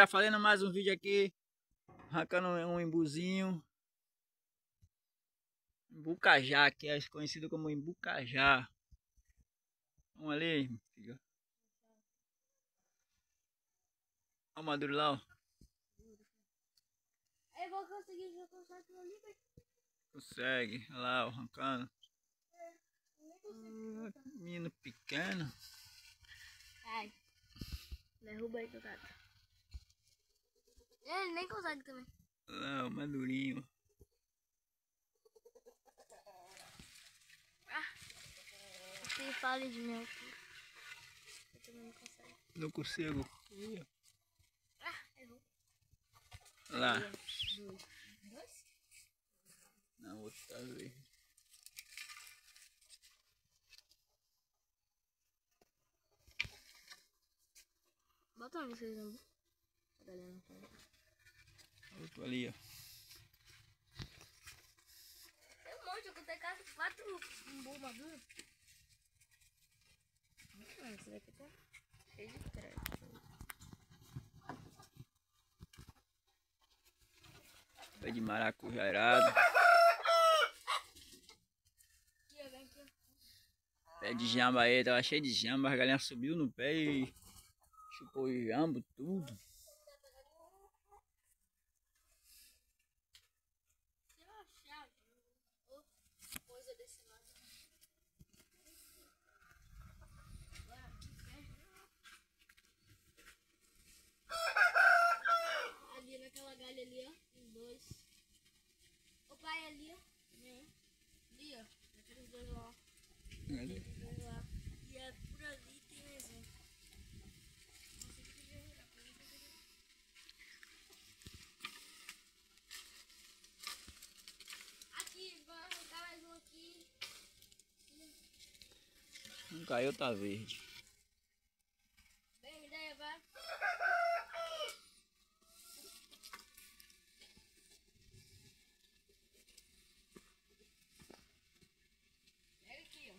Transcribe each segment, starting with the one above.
galera, fazendo mais um vídeo aqui, arrancando um embuzinho. Embucajá, que é conhecido como embucajá. Vamos ali, filho. Olha o maduro lá, ó. Eu vou conseguir jogar o saco ali, velho. Consegue, olha lá, ó, arrancando. Menino pequeno. Ai, derruba aí, gato. Ele nem consegue também. Olha lá, o madurinho. Se fale de meu filho. Eu também não consigo. Não consigo. Errou. Olha lá. Dois? Não, outro tá verde. Bota onde vocês vão. Outro ali, ó. Tem um monte, eu contei 4 umbu maduros. Esse daqui tá cheio de crédito. Pé de maracujairado. Pé de jamba aí, tava cheio de jamba. A galinha subiu no pé e chupou o jambo, tudo. Ali naquela galha ali, ó. Tem 2. O pai ali, ó. Ali, ó. Aqueles 2 lá. Ali. E é por ali tem mais um. Aqui, vai arrancar mais um aqui. Não caiu, tá verde. Bem, ideia, vai. Pega aqui, ó.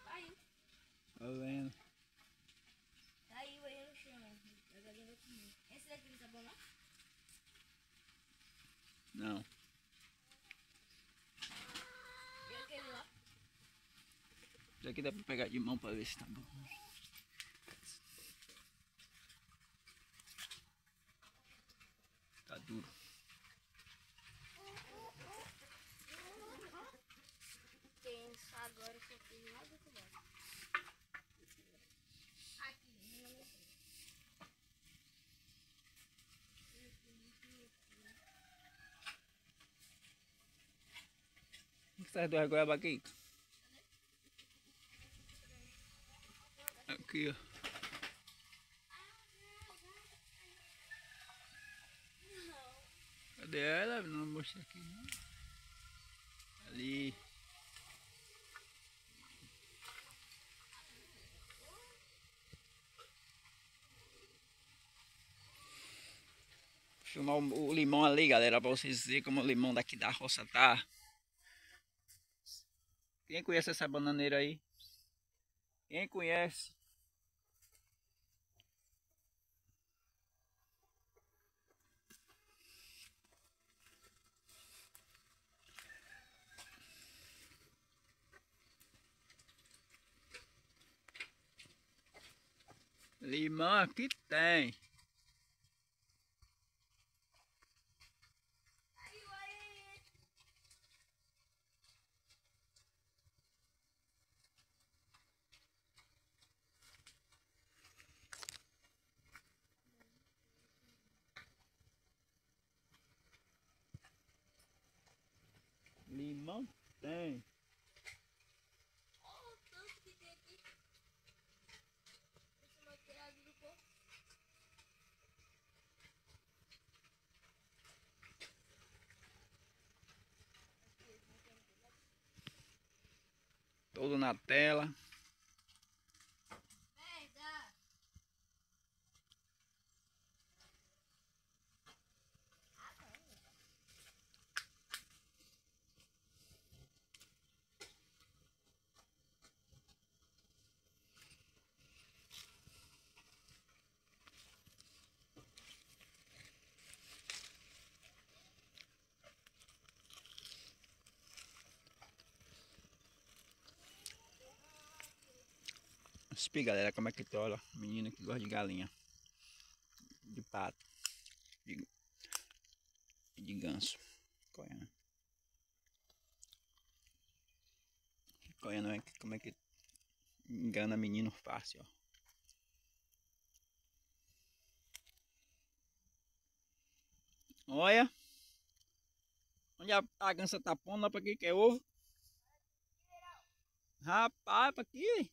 Vai. Tá vendo? Caiu aí no chão. A galinha vai comer. Esse daqui não tá bom, não? Não. E aquele lá? Isso aqui dá pra pegar de mão pra ver se tá bom. Tá duro. Tem agora que eu fiz lá do outro lado. Aqui, não. O que sai do goiaba aqui? Aqui, ó. Cadê ela? Não mostrei aqui, não. Ali. Filmar o limão ali, galera, pra vocês verem como o limão daqui da roça tá. Quem conhece essa bananeira aí? Quem conhece? Limão aqui tem. Limão tem. Olha o tanto que tem aqui. Esse material do povo. Todo na tela. Merda. Espí, galera, como é que tá, ó. Menino que gosta de galinha. De pato. De ganso. Coiano. Coiano é como é que engana menino fácil, ó. Olha. Onde a gança tá pondo, lá pra aqui que é ovo. Rapaz, pra aqui.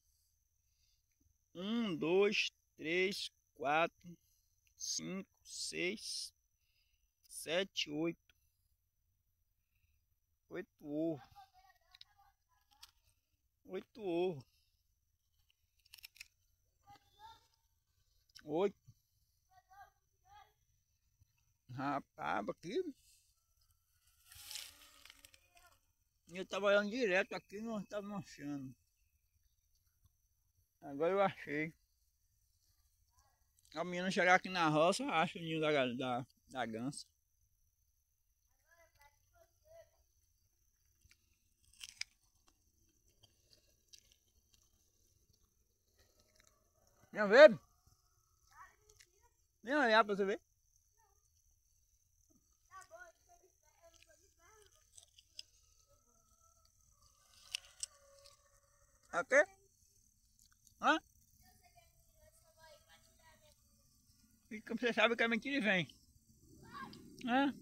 1, 2, 3, 4, 5, 6, 7, 8. 8 ovos. 8 ovos. 8. Rapaz, aqui. Eu tava olhando direto aqui, não estava achando. Agora eu achei. A menina chegar aqui na roça, acha o ninho da gança. Vem ver? Vem olhar pra você ver. Aqui? Hã? E como você sabe que é mentira e vem. Hã?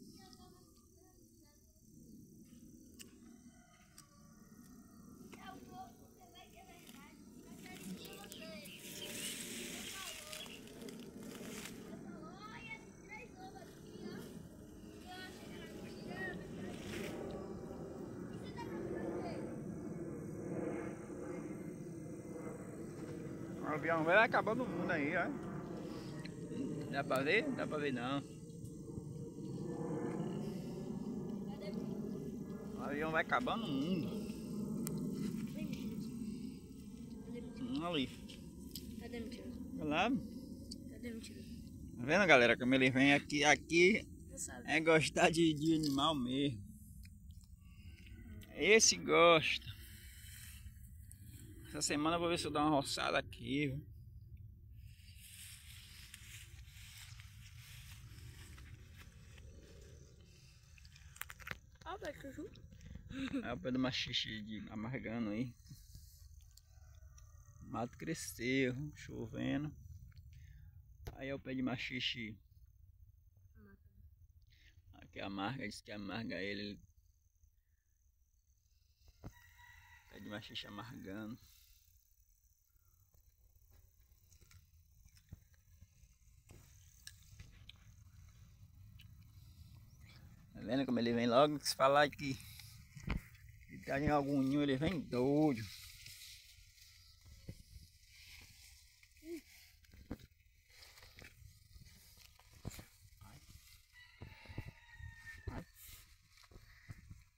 O avião vai acabando o mundo aí, ó. Dá pra ver? Não dá pra ver não. O avião vai acabando o mundo. Ali. Cadê mentira? Olha lá. Cadê mentira? Tá vendo, galera? Como ele vem aqui. Aqui é gostar de animal mesmo. Esse gosta. Essa semana eu vou ver se eu dou uma roçada aqui, viu? Ah, vai, chuchu. É o pé do machixe de amargando aí. O mato cresceu, chovendo. Aí é o pé de machixe. Aqui amarga, diz que amarga ele. Pé de machixe amargando. Tá vendo como ele vem logo? Se falar que tá em algum ninho, ele vem doido.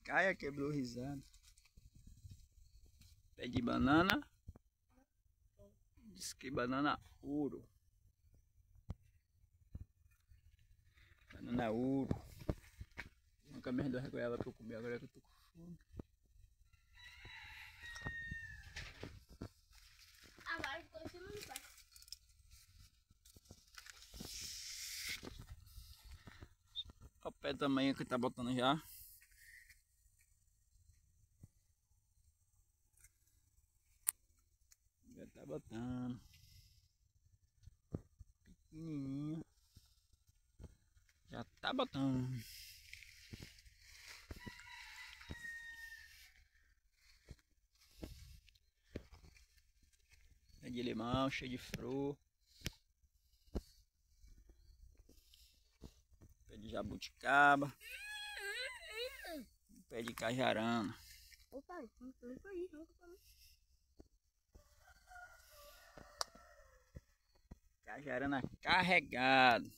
Caia, quebrou risada. Pé de banana. Diz que banana ouro. Banana ouro. Nunca me dou ela pra eu comer agora que eu tô com fome. Agora ficou em cima do pé. Olha o pé do tamanho que tá botando já. Já tá botando. Pequenininho. Já tá botando. Pé de limão, cheio de flor. Pé de jabuticaba. Pé de cajarana. Opa, não foi isso, nunca foi. Cajarana carregado.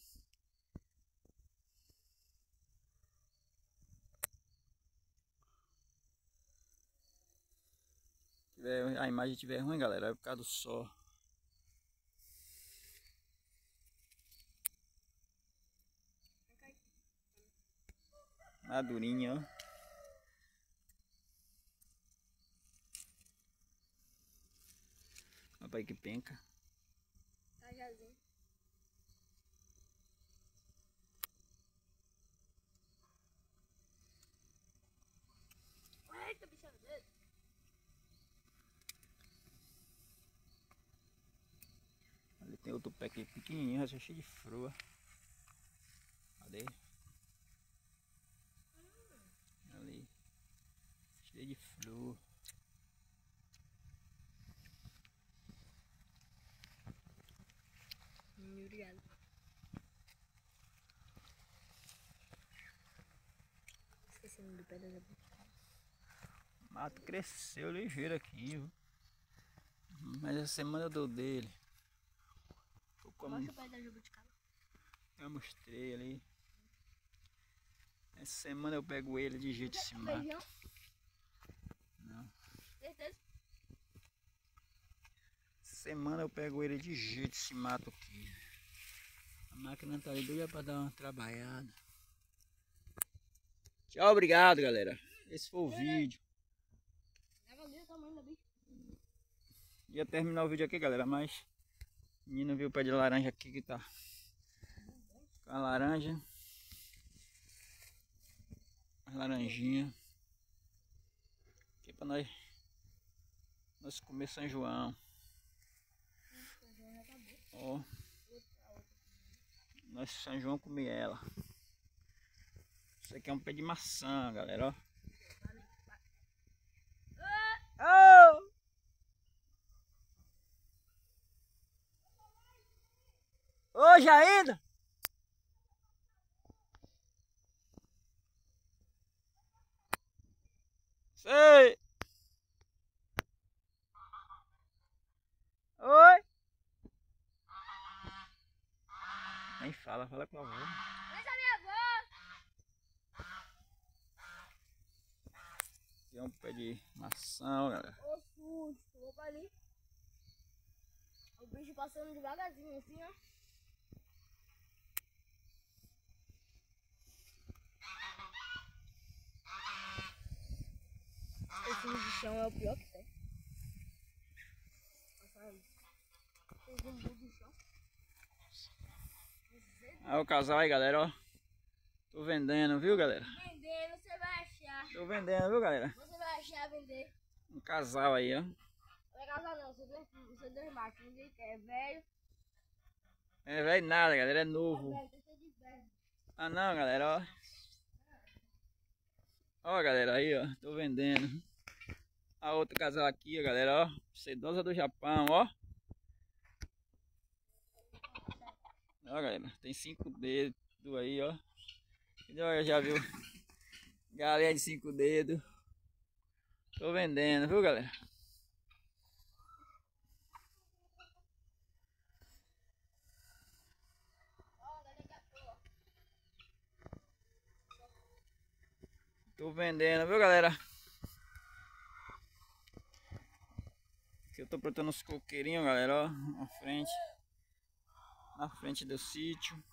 Se a imagem estiver ruim, galera, é por causa do sol. Madurinha, ó. Rapaz, que penca. Cajazinho. Eita, bicho dele. Ali tem outro pé aqui pequenininho, mas é cheio de frua. Cadê? Ali. Cheio de flor. Obrigado. Esquecendo do pé da jabuticaba. O mato cresceu ligeiro aqui, viu? Mas essa semana eu dou dele. Mostra o pé da jabuticaba. Eu mostrei ali. Essa semana eu pego ele de jeito esse mato. Feijão? Não. Certeza? Semana eu pego ele de jeito esse mato aqui. A máquina tá aí doida pra dar uma trabalhada. Tchau, obrigado, galera. Esse foi o vídeo. Leva ali o tamanho da bicha. Ia terminar o vídeo aqui, galera, mas o menino viu o pé de laranja aqui que tá com a laranja. As laranjinhas. Aqui pra nós comer São João. Ó. Nós São João comer ela. Isso aqui é um pé de maçã, galera, ó. Oh! Hoje ainda? Sei! Oi! Nem fala com a avó. Mas a minha avó! Aqui é um pé de maçã, ó, galera. Ô susto, vou pra ali. O bicho passando devagarzinho assim, ó. Esse fundo de chão é o pior que tem. Passar isso. Tem fundo do chão. Aí o casal aí, galera, ó. Tô vendendo, viu, galera? Vender, você vai achar. Tô vendendo, viu, galera? Você vai achar vender. Um casal aí, ó. Não é casal não, você dois machos, ninguém quer. Velho. É velho nada, galera, é novo. Velho, tem que ser de velho. Ah não, galera, ó. Ó, galera, aí, ó. Tô vendendo. A outro casal aqui, ó, galera, ó. Sedosa do Japão, ó. Ó, galera, tem 5 dedos aí, ó. Já viu? Galinha de 5 dedos. Tô vendendo, viu, galera? Tô vendendo, viu, galera? Aqui eu tô plantando os coqueirinhos, galera, ó. Na frente do sítio.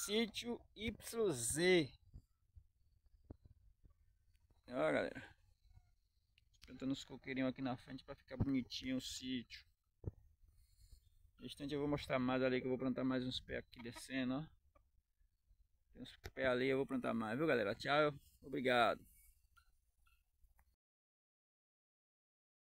Sítio YZ. Ó, galera. Plantando os coqueirinhos aqui na frente pra ficar bonitinho o sítio. No instante eu vou mostrar mais ali, que eu vou plantar mais uns pés aqui descendo, ó. Tem uns pés ali, eu vou plantar mais, viu, galera? Tchau, obrigado.